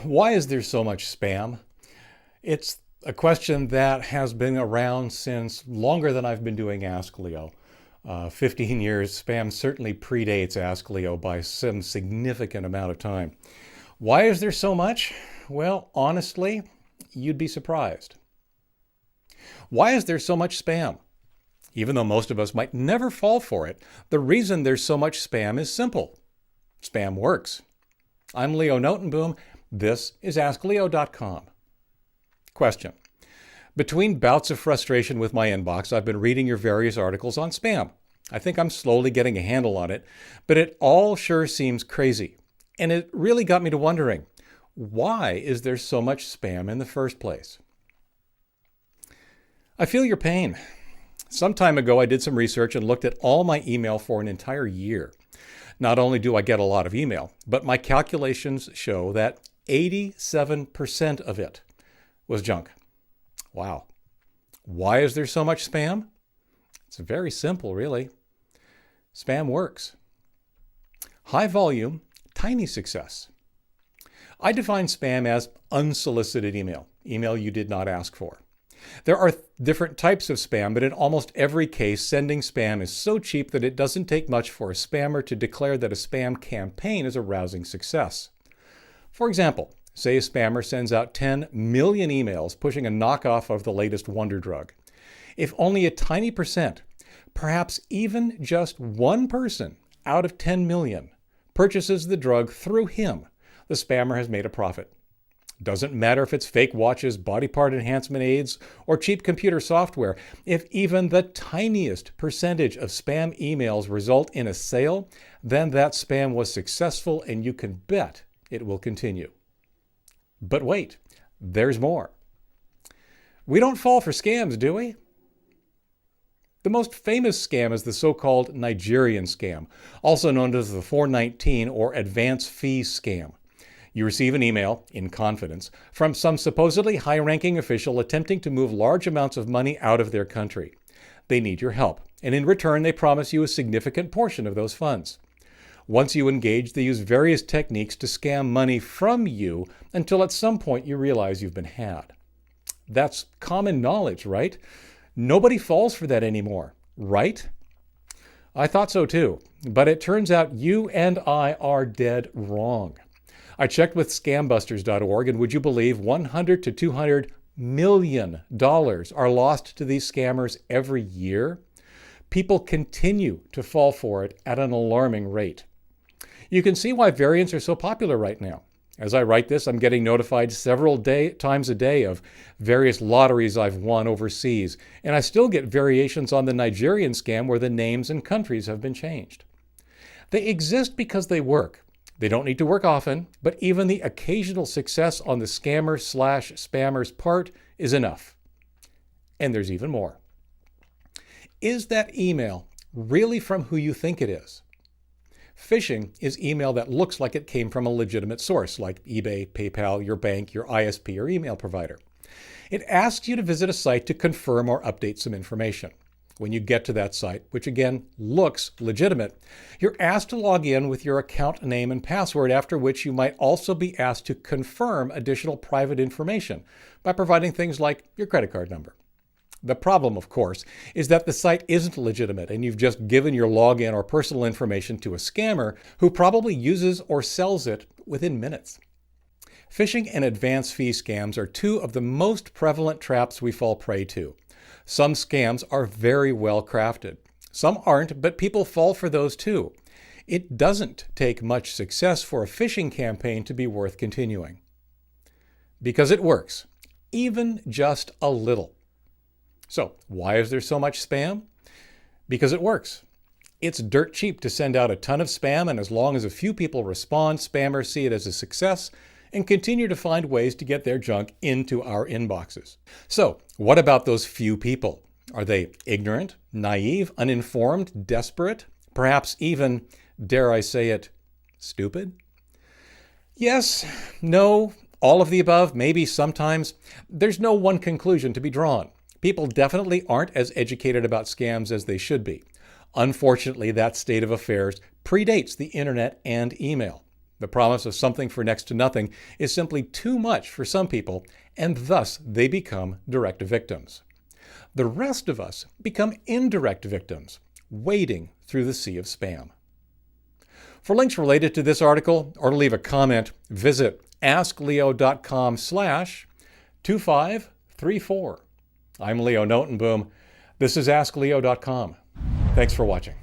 Why is there so much spam? It's a question that has been around since longer than I've been doing Ask Leo. 15 years, spam certainly predates Ask Leo by some significant amount of time. Why is there so much? Well, honestly, you'd be surprised. Why is there so much spam? Even though most of us might never fall for it, the reason there's so much spam is simple. Spam works. I'm Leo Notenboom. This is AskLeo.com. Question. Between bouts of frustration with my inbox, I've been reading your various articles on spam. I think I'm slowly getting a handle on it, but it all sure seems crazy. And it really got me to wondering, why is there so much spam in the first place? I feel your pain. Some time ago, I did some research and looked at all my email for an entire year. Not only do I get a lot of email, but my calculations show that 87% of it was junk. Wow. Why is there so much spam? It's very simple, really. Spam works. High volume, tiny success. I define spam as unsolicited email you did not ask for. There are different types of spam, but in almost every case, sending spam is so cheap that it doesn't take much for a spammer to declare that a spam campaign is a rousing success. For example, say a spammer sends out 10 million emails pushing a knockoff of the latest wonder drug. If only a tiny percent, perhaps even just one person out of 10 million, purchases the drug through him, the spammer has made a profit. Doesn't matter if it's fake watches, body part enhancement aids, or cheap computer software. If even the tiniest percentage of spam emails result in a sale, then that spam was successful and you can bet it will continue. But wait, there's more. We don't fall for scams, do we? The most famous scam is the so-called Nigerian scam, also known as the 419 or advance fee scam. You receive an email, in confidence, from some supposedly high-ranking official attempting to move large amounts of money out of their country. They need your help, and in return they promise you a significant portion of those funds. Once you engage, they use various techniques to scam money from you until at some point you realize you've been had. That's common knowledge, right? Nobody falls for that anymore, right? I thought so too, but it turns out you and I are dead wrong. I checked with scambusters.org, and would you believe $100 to $200 million are lost to these scammers every year? People continue to fall for it at an alarming rate. You can see why variants are so popular right now. As I write this, I'm getting notified several times a day of various lotteries I've won overseas, and I still get variations on the Nigerian scam where the names and countries have been changed. They exist because they work. They don't need to work often, but even the occasional success on the scammer/spammer's part is enough. And there's even more. Is that email really from who you think it is? Phishing is email that looks like it came from a legitimate source, like eBay, PayPal, your bank, your ISP, or email provider. It asks you to visit a site to confirm or update some information. When you get to that site, which again looks legitimate, you're asked to log in with your account name and password, after which you might also be asked to confirm additional private information by providing things like your credit card number. The problem, of course, is that the site isn't legitimate and you've just given your login or personal information to a scammer who probably uses or sells it within minutes. Phishing and advance fee scams are two of the most prevalent traps we fall prey to. Some scams are very well crafted. Some aren't, but people fall for those too. It doesn't take much success for a phishing campaign to be worth continuing. Because it works, even just a little. So, why is there so much spam? Because it works. It's dirt cheap to send out a ton of spam, and as long as a few people respond, spammers see it as a success and continue to find ways to get their junk into our inboxes. So, what about those few people? Are they ignorant, naive, uninformed, desperate, perhaps even, dare I say it, stupid? Yes, no, all of the above, maybe sometimes. There's no one conclusion to be drawn. People definitely aren't as educated about scams as they should be. Unfortunately, that state of affairs predates the internet and email. The promise of something for next to nothing is simply too much for some people, and thus they become direct victims. The rest of us become indirect victims, wading through the sea of spam. For links related to this article or to leave a comment, visit askleo.com/2534. I'm Leo Notenboom. This is AskLeo.com. Thanks for watching.